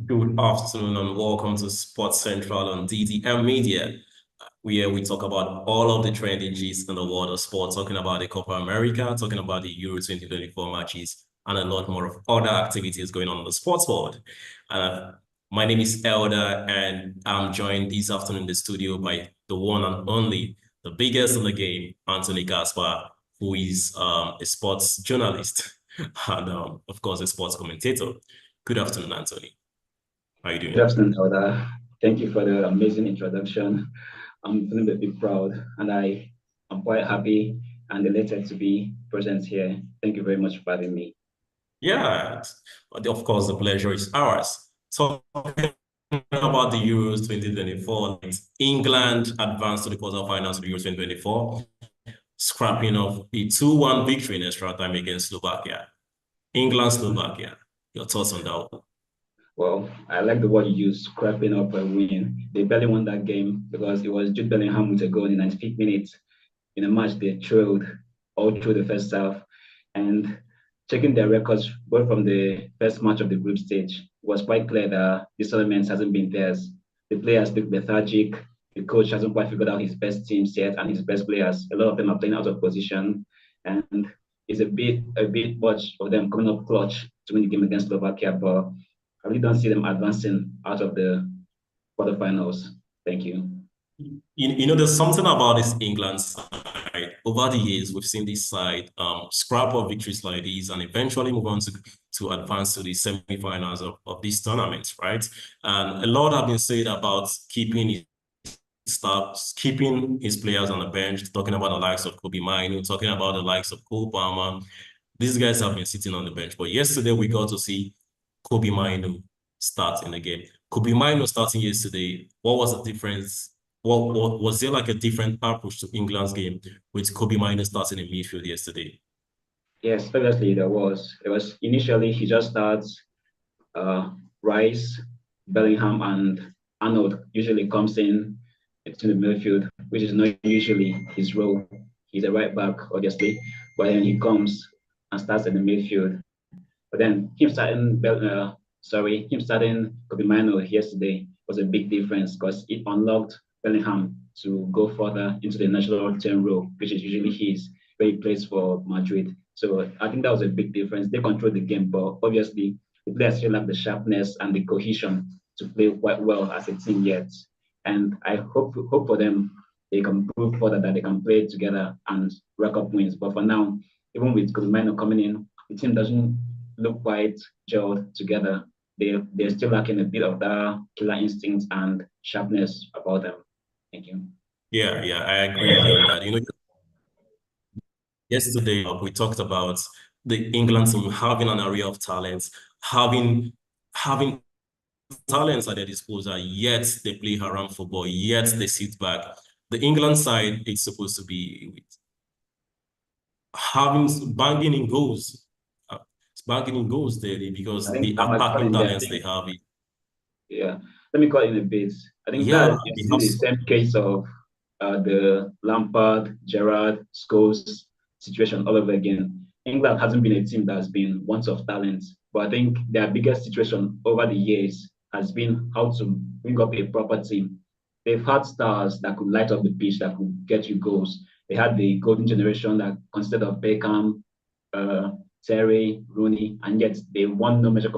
Good afternoon and welcome to Sports Central on DDM Media, where we talk about all of the trending gist in the world of sport, talking about the Copa America, talking about the Euro 2024 matches, and a lot more of other activities going on in the sports world. Uh, my name is Elder, and I'm joined this afternoon in the studio by the one and only, the biggest in the game, Anthony Gaspar, who is a sports journalist and, of course, a sports commentator. Good afternoon, Anthony. How are you Good doing? afternoon, Elder. Thank you for the amazing introduction. I'm feeling a bit proud and I am quite happy and delighted to be present here. Thank you very much for having me. Yeah, of course, the pleasure is ours. Talking about the Euros 2024, England advanced to the quarterfinals of the Euros 2024, scrapping off a 2-1 victory in extra time against Slovakia. England, Slovakia. Your thoughts on that one? Well, I like the word you used, scrapping up a win. They barely won that game because it was Jude Bellingham with a goal in the 95th minute in a match they trailed all through the first half. And checking their records, both from the first match of the group stage, it was quite clear that this tournament hasn't been theirs. The players look lethargic. The coach hasn't quite figured out his best teams yet and his best players. A lot of them are playing out of position. And it's a bit much for them coming up clutch to win the game against Slovakia. But I really don't see them advancing out of the quarterfinals. Thank you. There's something about this England side. Over the years, we've seen this side scrap up victories like these and eventually move on to advance to the semi-finals of these tournaments, right? And a lot have been said about keeping his staff, keeping his players on the bench, talking about the likes of Kobe Mino, talking about the likes of Cole Palmer. These guys have been sitting on the bench. But yesterday, we got to see Kobe Mino start in the game. Kobe Mino starting yesterday, what was the difference? What was there like a different approach to England's game with Kobe Mino starting in midfield yesterday? Yes, obviously there was. It was initially he just starts Rice, Bellingham, and Arnold usually comes in into the midfield, which is not usually his role. He's a right back, obviously, but then he comes and starts in the midfield. But then him starting Kobe Mino yesterday was a big difference because it unlocked Bellingham to go further into the national team role, which is usually his, where he plays for Madrid. So I think that was a big difference. They controlled the game, but obviously the players still have the sharpness and the cohesion to play quite well as a team yet. And I hope for them they can prove further that they can play together and rack up wins. But for now, even with Kobe Mino coming in, the team doesn't look quite gelled together. They're still lacking a bit of that killer instinct and sharpness about them. Thank you. Yeah, I agree with you on that. Yesterday we talked about the England team having an array of talents, having talents at their disposal, yet they play around football, yet they sit back. The England side is supposed to be having banging in goals, uh, banging in goals daily I because think the I might cut attacking in there. talents they have. Yeah, let me cut in a bit. I think Yeah, that is still the same case of the Lampard, Gerrard, Scholes situation all over again. England hasn't been a team that's been want of talent, but I think their biggest situation over the years has been how to bring up a proper team. They've had stars that could light up the pitch, that could get you goals. They had the golden generation that consisted of Beckham, uh, Terry, Rooney, and yet they won no major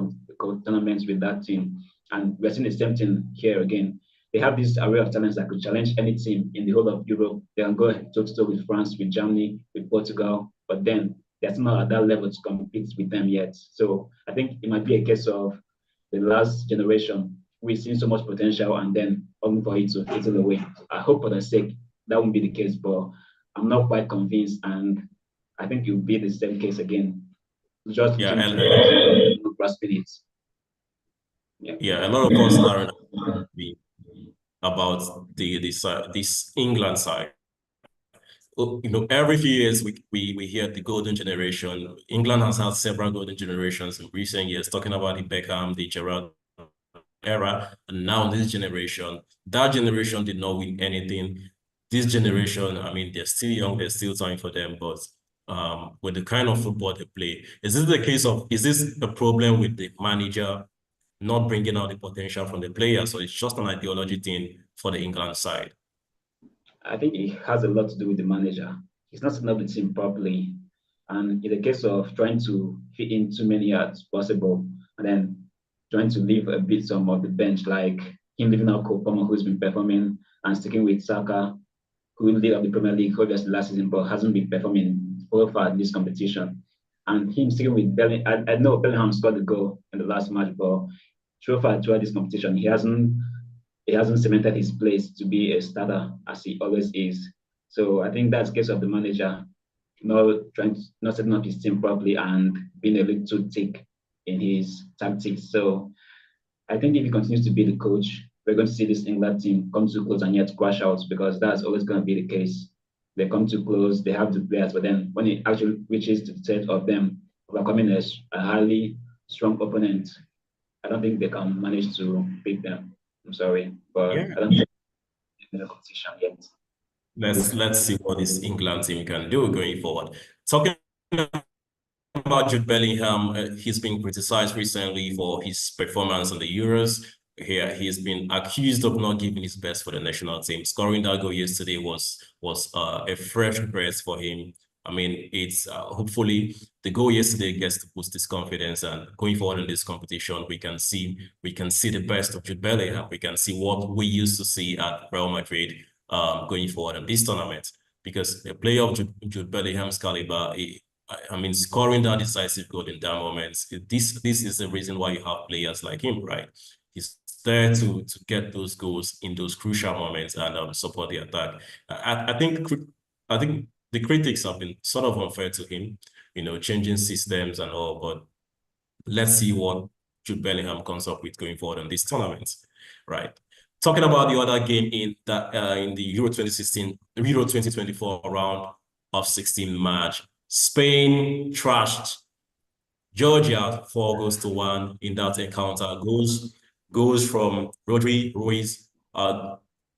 tournaments with that team. And we're seeing the same thing here again. They have this array of talents that could challenge any team in the whole of Europe. They can go toe to toe with France, with Germany, with Portugal, but then they're not at that level to compete with them yet. So I think it might be a case of the last generation. We've seen so much potential and then only for it to fizzle away. I hope for the sake that won't be the case, but I'm not quite convinced. And I think it will be the same case again. Just yeah, looking and to grasping it. Yeah. yeah, a lot of us aren't happy about this England side. Every few years we hear the golden generation. England has had several golden generations in recent years, talking about the Beckham, the Gerrard era, and now this generation. That generation did not win anything. This generation, I mean, they're still young, there's still time for them, but with the kind of football they play, is this a problem with the manager not bringing out the potential from the players. So it's just an ideology thing for the England side. I think it has a lot to do with the manager. He's not setting up the team properly. And in the case of trying to fit in too many as possible, and then trying to leave a bit some of the bench, like him leaving out Copa, who's been performing, and sticking with Saka, who lead up the Premier League obviously last season, but hasn't been performing so far in this competition. And him sticking with Bellingham, I know Bellingham scored the goal in the last match, but so far throughout this competition, he hasn't cemented his place to be a starter as he always is. So I think that's the case of the manager not setting up his team properly and being a little too thick in his tactics. So I think if he continues to be the coach, we're going to see this England team come too close and yet crash out because that's always going to be the case. They come too close, they have the players, but then when it actually reaches to the set of them overcoming a highly strong opponent, I don't think they can manage to beat them. I'm sorry, but Yeah. I don't think they're in the competition yet. Let's see what this England team can do going forward. Talking about Jude Bellingham, he's been criticized recently for his performance in the Euros. Here, he's been accused of not giving his best for the national team. Scoring that goal yesterday was a fresh breath for him. I mean, it's hopefully the goal yesterday gets to boost his confidence, and going forward in this competition, we can see the best of Jude Bellingham. We can see what we used to see at Real Madrid going forward in this tournament. Because a player of Jude Bellingham's caliber, I mean, scoring that decisive goal in that moment, this is the reason why you have players like him, right? He's there to get those goals in those crucial moments and support the attack. I think the critics have been sort of unfair to him, changing systems and all, but let's see what Jude Bellingham comes up with going forward in this tournament, right? Talking about the other game in the Euro 2016, Euro 2024 round of 16 match, Spain trashed Georgia 4-1 in that encounter. Goals from Rodri, Ruiz,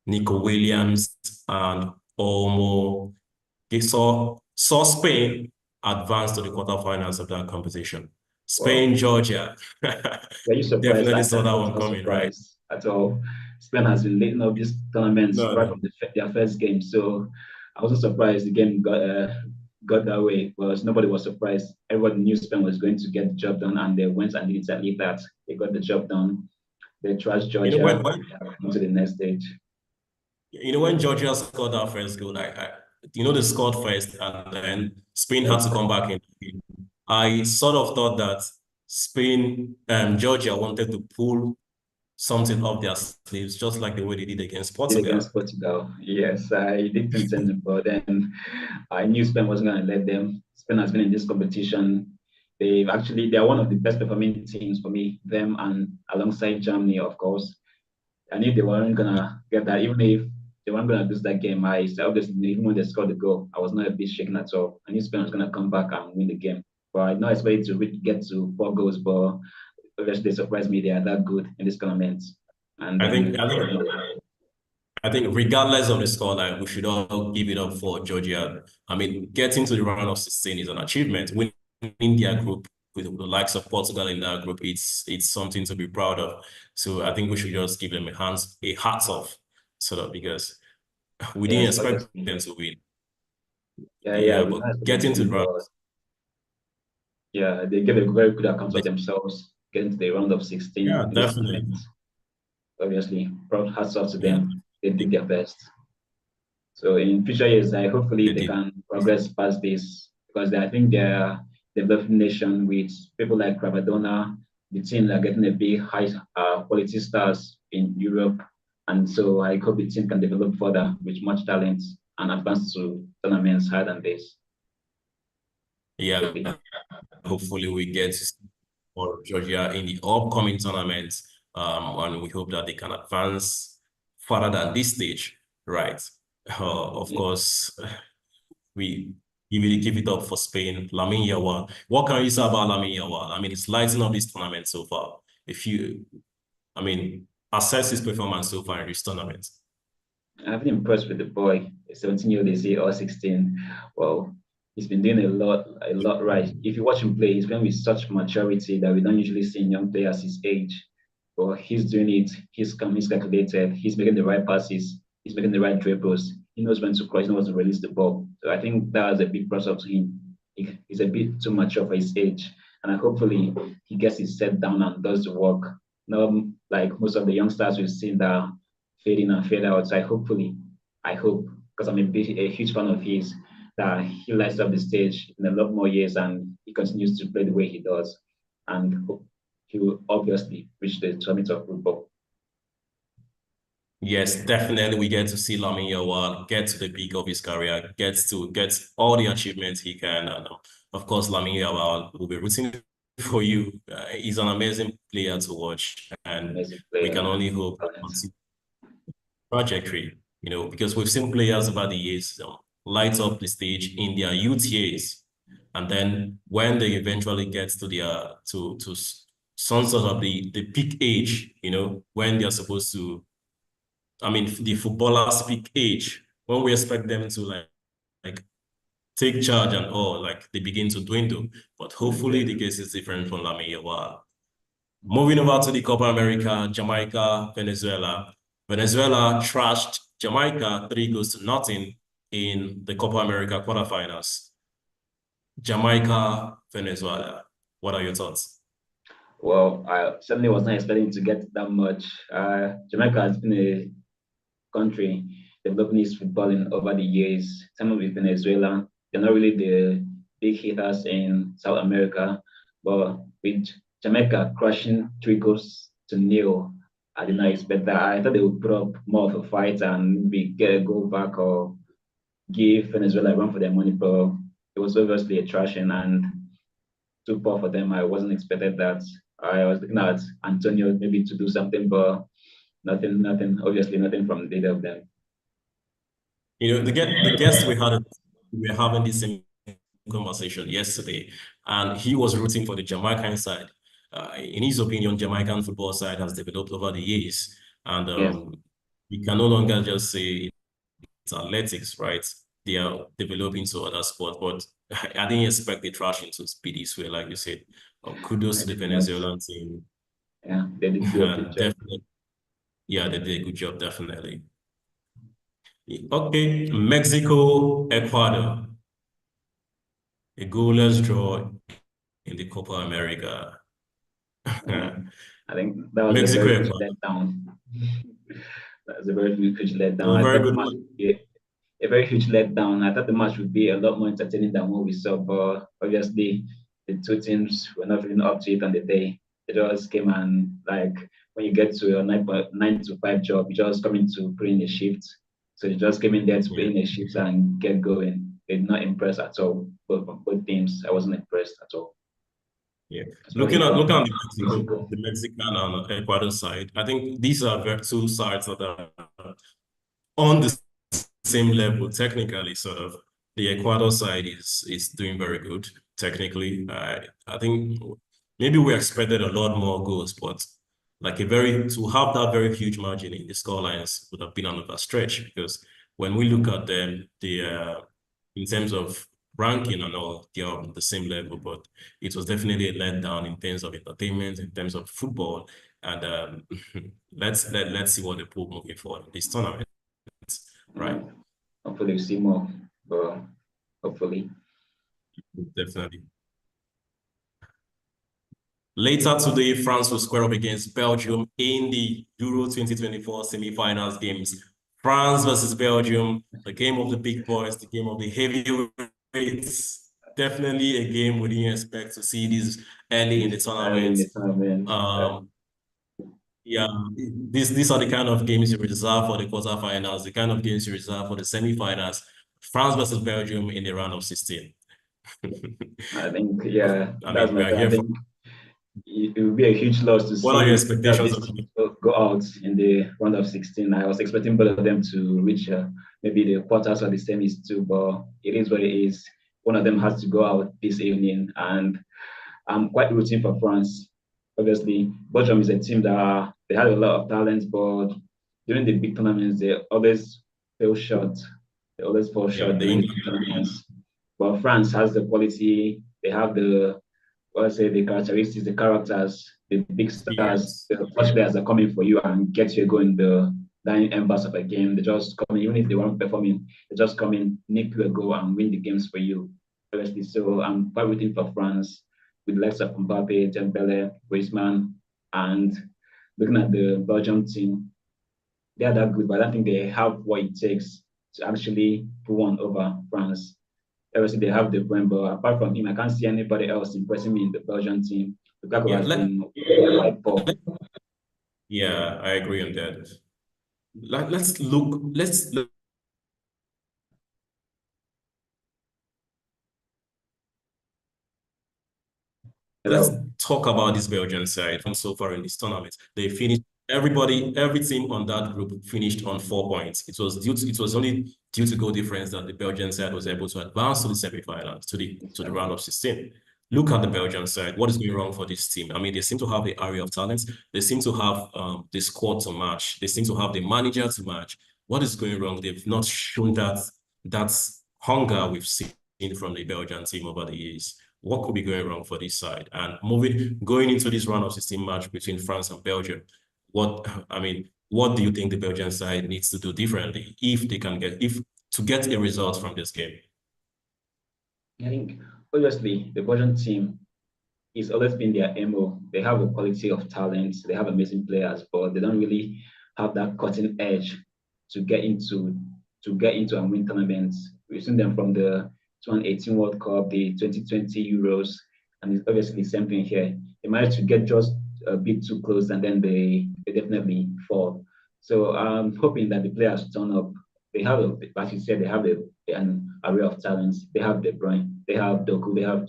Nico Williams, and Olmo. They saw Spain advance to the quarterfinals of that competition. Well, Spain, Georgia. were you surprised? Definitely I saw that was one not coming, right? surprised at all. Spain has been leading up these tournaments No, right no. from their first game, so I wasn't surprised the game got that way. But nobody was surprised. Everybody knew Spain was going to get the job done, and they went and did exactly that. They got the job done. They trashed You know Georgia into the next stage. when Georgia scored that first goal, they scored first, and then Spain had Yes, to come back in. I sort of thought that Spain and Georgia wanted to pull something up their sleeves, just like the way they did against did Portugal. against Portugal. Yes, I did think same, but then I knew Spain wasn't going to let them. Spain has been in this competition. They're one of the best performing teams for me, them and alongside Germany, of course. I knew they weren't gonna get that, even if they weren't gonna lose that game. I obviously even when they scored the goal, I was not a bit shaken at all. I knew Spain was gonna come back and win the game. But I not expected to get to 4 goals, but obviously they surprised me. They are that good in this tournament. And I think then I think I think regardless of the score, like we should all give it up for Georgia. I mean, getting to the round of 16 is an achievement. Winning their group with the likes of Portugal in that group, it's something to be proud of. So I think we should just give them a hats off, sort of, because we didn't yes, expect obviously. them to win. Yeah, Yeah, we but don't expect them to getting to the win, round, but yeah, they gave a very good account of themselves getting to the round of 16 yeah, in this definitely. tournament. Obviously, proud hats off to Yeah, them. They did they, their best. So in future years, hopefully they they did. can progress past this because I think they're a developing nation with people like Cravadona. The team are getting a big high quality stars in Europe, and so I hope the team can develop further with much talent and advance to tournaments higher than this. Yeah, hopefully we get to see more of Georgia in the upcoming tournaments. And we hope that they can advance further than this stage, right? Of course, we give it up for Spain. Lamine Yamal. What can you say about Lamine Yamal? I mean, he's lighting up this tournament so far. If you, I mean, assess his performance so far in this tournament. I've been impressed with the boy. 17-year-old, they say, or 16. Well, he's been doing a lot right. If you watch him play, he's playing with such maturity that we don't usually see in young players his age. but he's doing it. He's calm, he's calculated. He's making the right passes. He's making the right dribbles. He knows when to cross. He knows when to release the ball. So I think that was a big plus up to him. He's a bit too mature for his age, and hopefully he gets his set down and does the work. Not like most of the youngsters we've seen that fade in and fade out. So I hope, because a huge fan of his, that he lights up the stage in a lot more years and he continues to play the way he does. And he will obviously reach the summit of football. Yes, definitely. We get to see Lamine Yamal get to the peak of his career, get all the achievements he can. And of course, Lamine Yamal will be rooting for you. He's an amazing player to watch, and Amazing we player can only and hope talent. trajectory, because we've seen players over the years light up the stage in their youth years, and then when they eventually get to their to some sort of the peak age, when they're supposed to, I mean, the footballers' peak age, when we expect them to like take charge and all, like they begin to dwindle. But hopefully the case is different from Lamine Yamal. Moving over to the Copa America, Jamaica, Venezuela. Venezuela trashed Jamaica 3 goals to nothing in the Copa America quarterfinals. Jamaica, Venezuela. What are your thoughts? Well, I certainly was not expecting to get that much. Jamaica has been a country developing its footballing over the years. Some of it Venezuela, they're not really the big hitters in South America, but with Jamaica crushing 3 goals to nil, I did not expect that. I thought they would put up more of a fight and maybe get a goal back or give Venezuela a run for their money, but it was obviously a thrashing and too poor for them. I wasn't expected that. I was looking at Antonio maybe to do something, but nothing, obviously nothing from either of them. The guest we were having this same conversation yesterday, and he was rooting for the Jamaican side. In his opinion, Jamaican football side has developed over the years, and Yes, we can no longer just say it's athletics, right? They are developing to other sports, but I didn't expect the thrashing to be this way, like you said. Kudos I to the did not. Venezuelan team. Yeah, they did do a good job. Definitely, yeah, they did a good job, definitely. Okay, Mexico, Ecuador, a goalless draw in the Copa America. Uh, I think that was a Mexico, very huge Ecuador. letdown. That was a very huge It was letdown. a I very thought the good match one. would be a very huge letdown. I thought the match would be a lot more entertaining than what we saw, but obviously the two teams were not feeling up to it on the day. They just came and like when you get to a 9 to 5 job, you just come in to put in a shift. So you just came in there to put Yeah, in a shift and get going. They did not impress at all. Both teams, I wasn't impressed at all. yeah. As for Looking at Mexico. the Mexican and Ecuador side, I think these are two sides that are on the same level technically. Sort of the Ecuador side is doing very good technically. I think maybe we expected a lot more goals, but like to have that very huge margin in the scorelines would have been an overstretch, because when we look at them, in terms of ranking and all, they are on the same level, but it was definitely a letdown in terms of entertainment, in terms of football, and let's see what they pull moving forward in this tournament, right? Uh, hopefully we see more, but hopefully. Definitely. Later today, France will square up against Belgium in the Euro 2024 semi-finals games. France versus Belgium, the game of the big boys, the game of the heavyweights. Definitely a game we didn't expect to see this early in the This early in tournament. the tournament. Um, yeah, these are the kind of games you reserve for the quarterfinals, the kind of games you reserve for the semi-finals. France versus Belgium in the round of 16. I think, yeah, I that's mean, we my are thing. I here for. think it would be a huge loss to What are your see expectations these of teams go out in the round of 16. I was expecting both of them to reach maybe the quarters or the semis too, but it is what it is. One of them has to go out this evening, and I'm quite rooting for France. Obviously, Belgium is a team that they had a lot of talent, but during the big tournaments, they always fell short. They always fall yeah, short the during the England? big tournaments. But France has the quality. They have the, what I say, the characteristics, the characters. the big stars, Experience. the clutch players are coming for you and get you going the dying embers of a game. They just come in, even if they weren't performing, they just come in, nick you a goal and win the games for you. Honestly, so I'm quite rooting for France with the likes of Mbappe, Dembele, Griezmann, and looking at the Belgium team, they are that good, but I don't think they have what it takes to actually put one over France. Obviously, they have the brain, but apart from him, I can't see anybody else impressing me in the Belgian team. Lukaku Yeah, has been quite poor. yeah, I agree on that. Let's look. Let's Hello. talk about this Belgian side from so far in this tournament. They finished every team on that group finished on 4 points. It was only due to goal difference that the Belgian side was able to advance to the semi-finals, to the round of 16. Look at the Belgian side. What is going wrong for this team? I mean, they seem to have the area of talents. They seem to have the squad to match. They seem to have the manager to match. What is going wrong? They've not shown that hunger we've seen from the Belgian team over the years. What could be going wrong for this side? And going into this round of 16 match between France and Belgium, what do you think the Belgian side needs to do differently if to get a result from this game? I think obviously the Belgian team it's always been their MO. They have a quality of talent, they have amazing players, but they don't really have that cutting edge to get into and win tournaments. We've seen them from the 2018 World Cup, the 2020 Euros, and it's obviously the same thing here. They managed to get just a bit too close and then they definitely fall. So I'm hoping that the players turn up. They have, as you said, they have an array of talents. They have De Bruyne, they have Doku, they have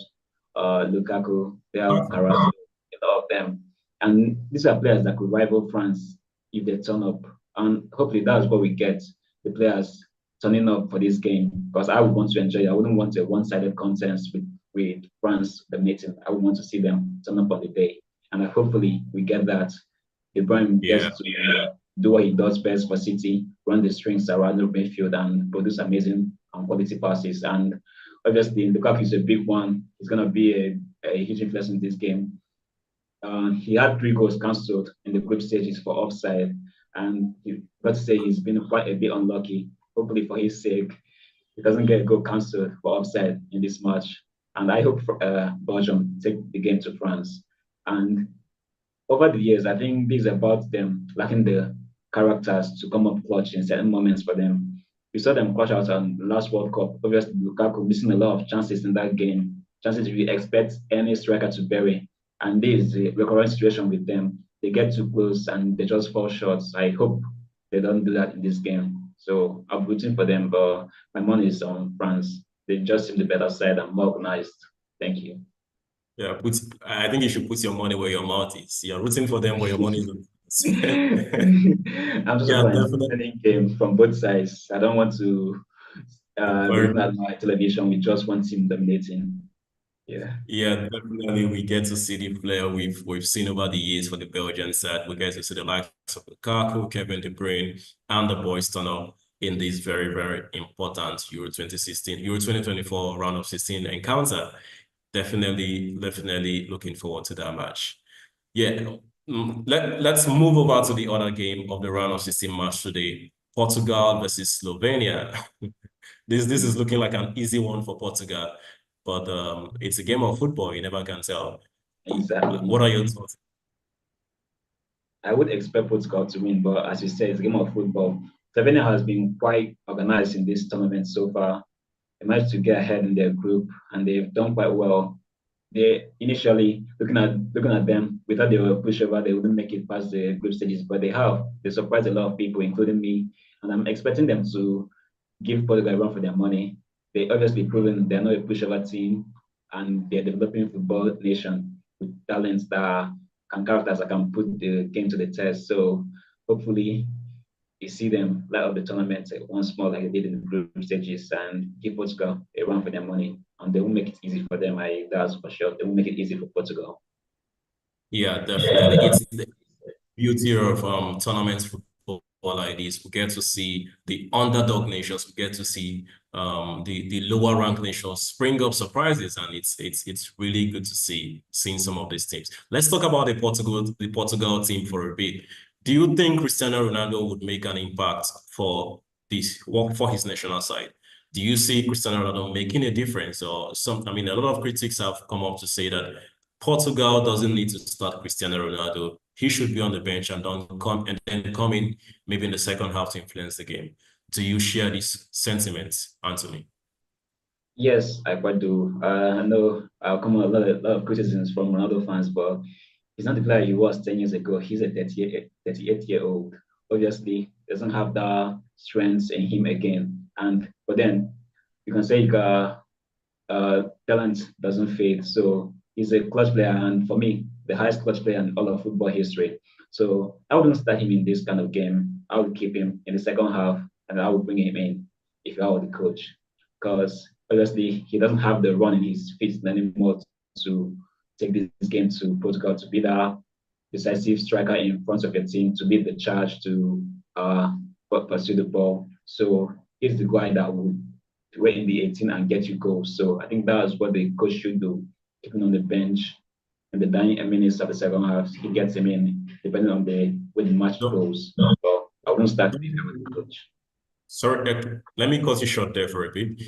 Lukaku, they have Carrasco, a lot of them. And these are players that could rival France if they turn up. And hopefully that's what we get, the players turning up for this game. Because I would want to enjoy it. I wouldn't want a one-sided contest with France dominating. I would want to see them turn up on the day. And hopefully we get that. Ibrahim Yeah, gets to do what he does best for City, run the strings around the midfield and produce amazing quality passes. And obviously, Lukaku is a big one. He's going to be a huge influence in this game. He had 3 goals cancelled in the group stages for offside, and you got to say he's been quite a bit unlucky. Hopefully, for his sake, he doesn't get a goal cancelled for offside in this match. And I hope Belgium take the game to France. And over the years, I think this is about them lacking the characters to come up clutch in certain moments for them. We saw them clutch out on the last World Cup. Obviously, Lukaku missing a lot of chances in that game, chances we expect any striker to bury. And this is a recurrent situation with them. They get too close and they just fall short. I hope they don't do that in this game. So I'm rooting for them, but my money is on France. They just seem the better side and more organized. Thank you. yeah. I think you should put your money where your mouth is. You're rooting for them, but your money is on. I'm just Yeah, looking at definitely. entertaining game from both sides. I don't want to be Very looking at my television with just one team dominating. Yeah, Yeah, definitely. We get to see the player we've seen over the years for the Belgian side. We get to see the likes of Lukaku, Kevin De Bruyne, and the boys turn up in this very, very important Euro 2016, Euro 2024 round of 16 encounter. Definitely looking forward to that match. Yeah. Let's move over to the other game of the round of 16 match today. Portugal versus Slovenia. This is looking like an easy one for Portugal, but it's a game of football. You never can tell. exactly. What are your thoughts? I would expect Portugal to win, but as you said, it's a game of football. Slovenia has been quite organized in this tournament so far. They managed to get ahead in their group and they've done quite well. They initially looking at them, we thought they were pushover, they wouldn't make it past the group stages, but they have. They surprised a lot of people, including me, and I'm expecting them to give Portugal a run for their money. They obviously proven they're not a pushover team, and they're developing football nation with talents that can characters that can put the game to the test. So hopefully you see them light up the tournament once more like they did in the group stages and give Portugal a run for their money. And they will make it easy for them. That's for sure. They will make it easy for Portugal. Yeah, definitely. It's the beauty of tournament football. like this. We get to see the underdog nations. We get to see the lower ranked nations spring up surprises, and it's really good to see seeing some of these teams. Let's talk about the Portugal team for a bit. Do you think Cristiano Ronaldo would make an impact for his national side? Do you see Cristiano Ronaldo making a difference, or some? I mean, a lot of critics have come up to say that Portugal doesn't need to start Cristiano Ronaldo. He should be on the bench and then come in maybe in the second half to influence the game. Do you share these sentiments, Anthony? Yes, I quite do. I know I'll come on a lot of criticisms from Ronaldo fans, but he's not the player he was 10 years ago. He's a 38-year-old. Obviously, doesn't have the strength in him again. But then you can say talent doesn't fade. So he's a clutch player, and for me, the highest clutch player in all of football history. So I wouldn't start him in this kind of game. I would keep him in the second half, and I would bring him in if I were the coach, because obviously he doesn't have the run in his feet anymore to take this game to Portugal, to be the decisive striker in front of your team, to lead the charge, to pursue the ball. So he's the guy that would wait in the 18 and get you goals. So I think that's what the coach should do, keeping on the bench in the dying minutes of the second half. He gets him in, depending on the way the match No, goes. So I wouldn't start if I were the coach. sorry, let me cut you short there for a bit.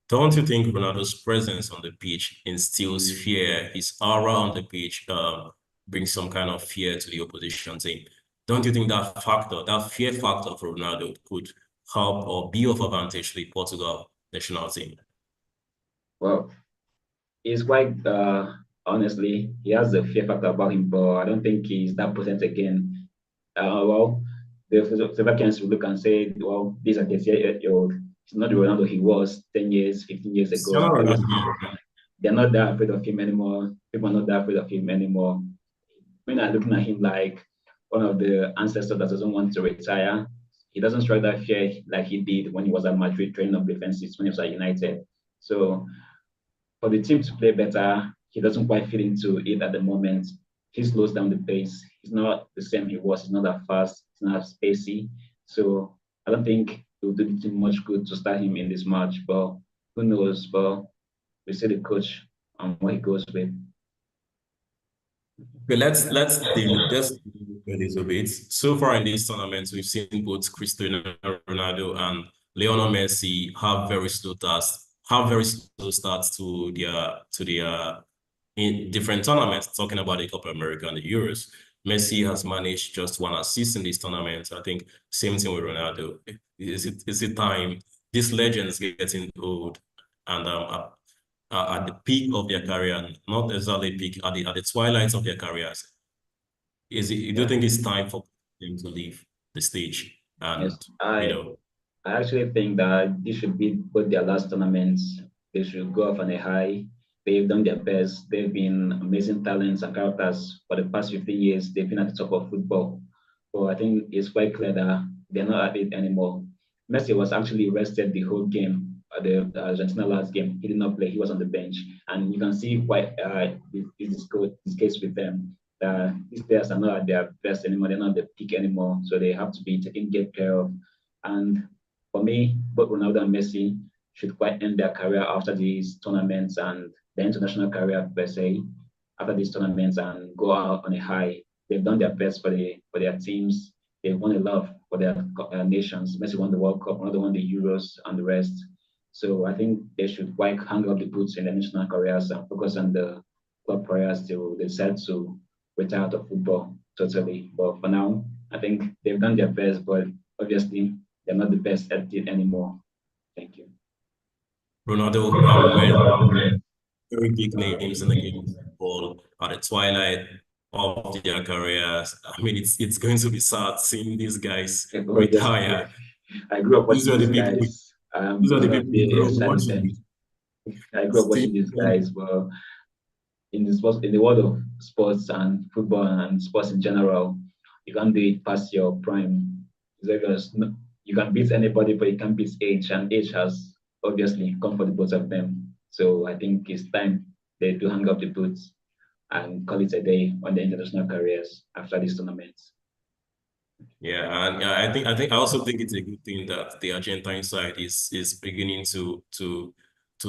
Don't you think Ronaldo's presence on the pitch instills fear? His aura on the pitch brings some kind of fear to the opposition team. Don't you think that fear factor for Ronaldo could help or be of advantage to the Portugal national team? Well, he's quite honestly, he has a fear factor about him, but I don't think he's that potent again. Well, the Slovakians will look and say, well, these are 38-year-old. It's not the Ronaldo he was 10 years, 15 years Cristiano ago. Ronaldo, Obviously, they're not that afraid of him anymore. People are not that afraid of him anymore. When I'm looking at him like one of the ancestors that doesn't want to retire, he doesn't strike that fear like he did when he was at Madrid training up defenses when he was at United. So for the team to play better, he doesn't quite fit into it at the moment. He slows down the pace. He's not the same he was. He's not that fast. He's not spacey. So I don't think it will do the team much good to start him in this match. But who knows? But we see the coach and what he goes with. okay, let's a little bit. So far in this tournament, we've seen both Cristiano Ronaldo and Lionel Messi have very slow starts to their in different tournaments. Talking about the Copa America and the Euros, Messi has managed just one assist in this tournament. I think same thing with Ronaldo. Is it time? These legends getting old, and at the peak of their career, not exactly peak, at the twilight of their careers. Do you Yeah. think it's time for them to leave the stage? Yes. And you I know, I actually think that this should be both their last tournaments. They should go off on a high. They've done their best. They've been amazing talents and characters for the past 15 years. They've been at the top of football. But I think it's quite clear that they're not at it anymore. Messi was actually rested the whole game at the Argentina last game. He did not play. He was on the bench. And you can see why this case with them. These players are not at their best anymore. They're not at the peak anymore. So they have to be taken good care of. And for me, both Ronaldo and Messi should quite end their career after these tournaments and the international career per se, after these tournaments and go out on a high. They've done their best for their teams. They've won a lot for their nations. Messi won the World Cup, Ronaldo won the Euros and the rest. So I think they should quite hang up the boots in their national careers and focus on the club careers till they decide to retire out of football totally. But for now, I think they've done their best, but obviously they're not the best at it anymore. Thank you. Ronaldo and Messi, very big names in the game of football at the twilight of their careers. I mean, it's going to be sad seeing these guys Obviously, retire. I grew up These watching were the these people we, guys. these are the One of people we the grew up signing watching them. with. I grew up Still, watching these guys, but in the world of sports and football and sports in general, you can't do it past your prime. You can beat anybody, but you can't beat age, and age has obviously come for the both of them. So I think it's time they do hang up the boots and call it a day on their international careers after these tournaments. Yeah, and I also think it's a good thing that the Argentine side is beginning to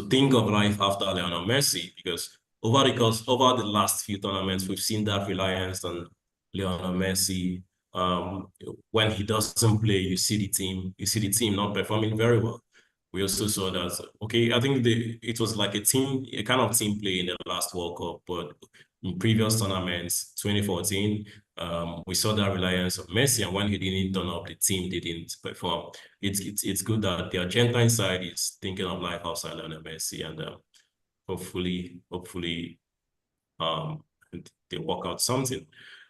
think of life after Lionel Messi, because over the last few tournaments we've seen that reliance on Lionel Messi. Um, when he doesn't play, you see the team not performing very well. We also saw that. Okay, I think it was like a kind of team play in the last World Cup, but in previous tournaments, 2014. We saw that reliance of Messi, and when he didn't turn up, the team didn't perform. It's good that the Argentine side is thinking of life outside Lionel Messi, and hopefully, um, they work out something.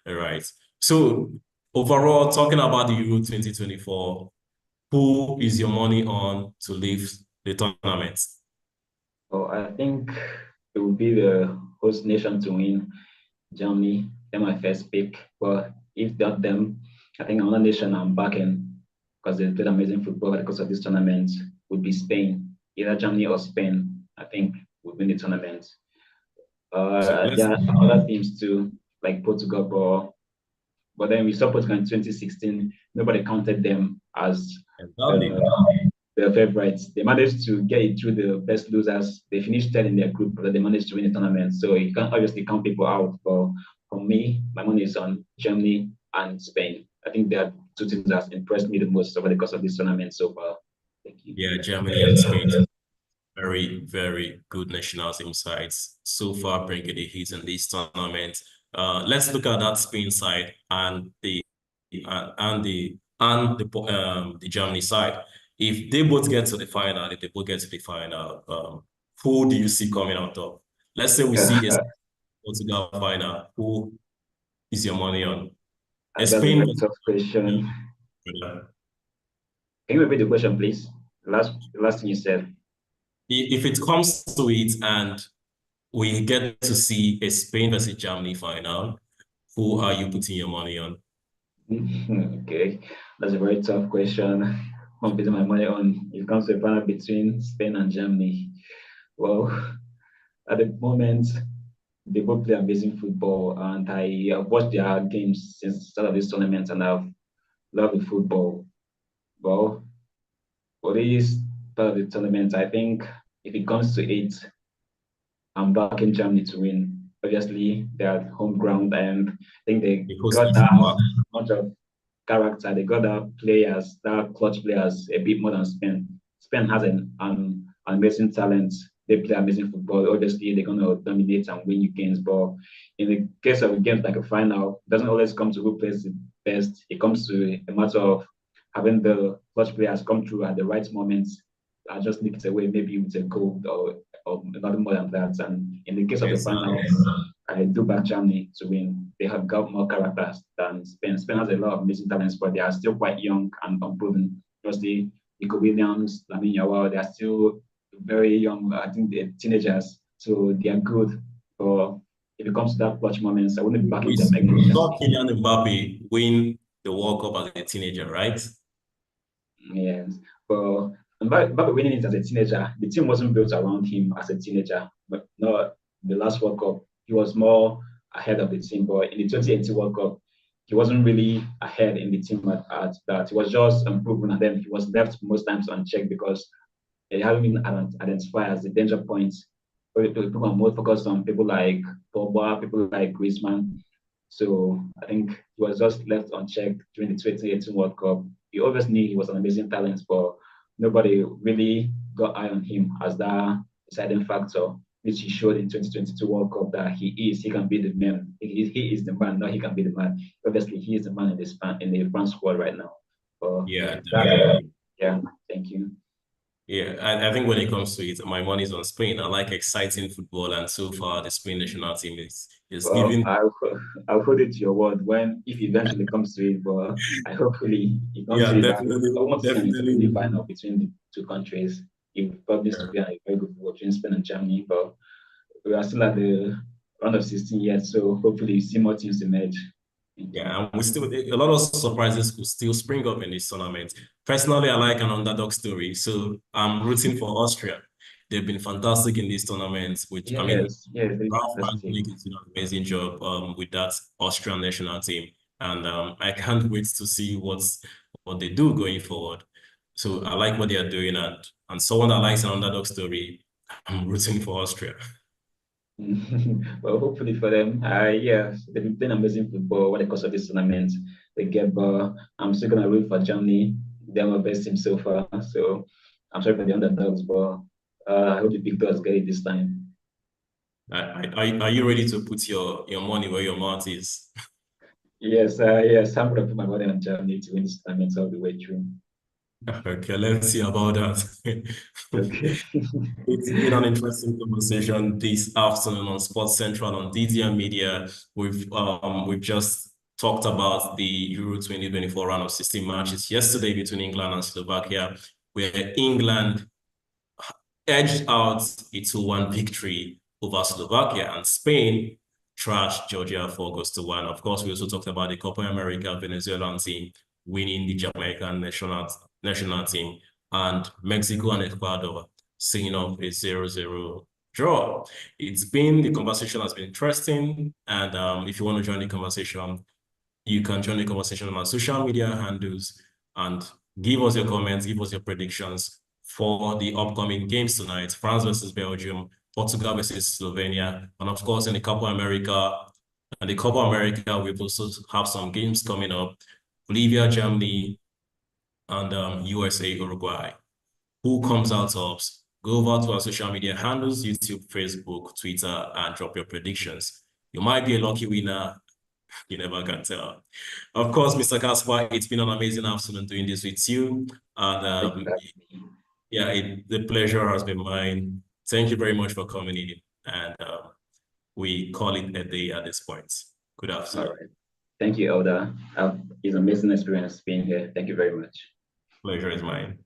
All right. So overall, talking about the Euro 2024, who is your money on to leave the tournament? So I think it will be the host nation to win, Germany. They're my first pick. But if not them, I think another nation I'm backing because they played amazing football because of this tournament would be Spain. Either Germany or Spain, I think, would win the tournament. So let's There are other teams too, like Portugal, but then we saw Portugal in 2016. Nobody counted them as exactly. the the favorites. They managed to get it through the best losers. They finished third in their group, but they managed to win the tournament. So you can't obviously count people out. But for me, my money is on Germany and Spain. I think they are two teams that impressed me the most over the course of this tournament so far. Thank you. Yeah, Germany and Spain. Very, very good national team sides so far bringing the heat in this tournament. Let's look at that Spain side and the Germany side. If they both get to the final, if they both get to the final, who do you see coming out of? Let's say we see a Portugal final. Who is your money on? A That's a Spain very versus tough question. Germany. Can you repeat the question, please? The last thing you said. If it comes to it and we get to see a Spain versus Germany final, who are you putting your money on? Okay, that's a very tough question. I'm putting my money on. It comes to a final between Spain and Germany. Well, at the moment, they both play amazing football, and I have watched their games since the start of this tournament, and I've loved the football. Well, for this part of the tournament, I think if it comes to it, I'm backing Germany to win. Obviously, they're at home ground, and I think they The got hosting that Copa. much of character. They got that players, that clutch players, a bit more than Spain. Spain has an amazing talent. They play amazing football. Obviously, they're gonna dominate and win you games. But in the case of games like a final, it doesn't always come to who plays the best. It comes to a matter of having the clutch players come through at the right moments. I just nick it away, maybe with a goal or nothing more than that. And in the case of the Yes, final, I do back Germany to win. They have got more characters than Spain. Spain has a lot of amazing talents, but they are still quite young and unproven. Mostly Nico Williams, Lamine Yamal, they are still very young. I think they're teenagers, so they are good. But if it comes to that clutch moments, I wouldn't be backing them we again. saw Kylian Mbappe win the World Cup as a teenager, right? Yes, but Mbappe winning it as a teenager, the team wasn't built around him as a teenager. But not the last World Cup, he was more ahead of the team. But in the 2018 World Cup, he wasn't really ahead in the team at that. He was just improving, and then he was left most times unchecked because they haven't been identified as the danger points. People are more focused on people like Pogba, people like Griezmann. So I think he was just left unchecked during the 2018 World Cup. You always knew he was an amazing talent, but nobody really got eye on him as that deciding factor, which he showed in 2022 World Cup that he can be the man. He is the man, not he can be the man. Obviously, he is the man in the France squad right now. But Yeah, that, definitely. yeah, thank you. Yeah, I think when it comes to it, my money's on Spain. I like exciting football, and so far the Spain national team is Well, giving. I'll hold it to your word when if eventually comes to it, but I hopefully it comes Yeah, to it that I definitely, want to see an definitely. friendly final between the two countries. It probably to be a very good war between Spain and Germany, but we are still at the round of 16 yet, so hopefully you see more teams emerge. Thank you. Yeah, and we still a lot of surprises could still spring up in this tournament. Personally, I like an underdog story, so I'm rooting for Austria. They've been fantastic in this tournament, which I mean, Yes, yes, very Ralph fantastic. Rangnick is doing an amazing job with that Austrian national team. and I can't wait to see what they do going forward. So I like what they are doing, and someone that likes an underdog story, I'm rooting for Austria. Well, hopefully for them, yeah, they've been playing amazing football when it comes to this tournament. They get ball. I'm still gonna root for Germany. They're my best team so far. So I'm sorry for the underdogs, but I hope the big dogs get it this time. Are you ready to put your money where your mouth is? Yes, yes, I'm gonna put my money on Germany to win this tournament all the way through. Okay, let's see about that. Okay. It's been an interesting conversation this afternoon on Sports Central on DDM Media. We've just talked about the Euro 2024 round of 16 matches yesterday between England and Slovakia, where England edged out a 2-1 victory over Slovakia, and Spain trashed Georgia 4-1. Of course, we also talked about the Copa America Venezuelan team winning the Jamaican national team, and Mexico and Ecuador seeing off a 0-0 draw. The conversation has been interesting, and if you want to join the conversation, you can join the conversation on our social media handles and give us your comments, give us your predictions for the upcoming games tonight: France versus Belgium, Portugal versus Slovenia, and of course in the Copa America. And the Copa America, we also have some games coming up: Bolivia, Germany, and USA, Uruguay. Who comes out tops? Go over to our social media handles: YouTube, Facebook, Twitter, and drop your predictions. You might be a lucky winner. You never can tell. Of course, Mr. Caspar, it's been an amazing afternoon doing this with you. And Thank you for having me. yeah, the pleasure has been mine. Thank you very much for coming in. And we call it a day at this point. Good All afternoon. right. Thank you, Elder. It's an amazing experience being here. Thank you very much. Pleasure is mine.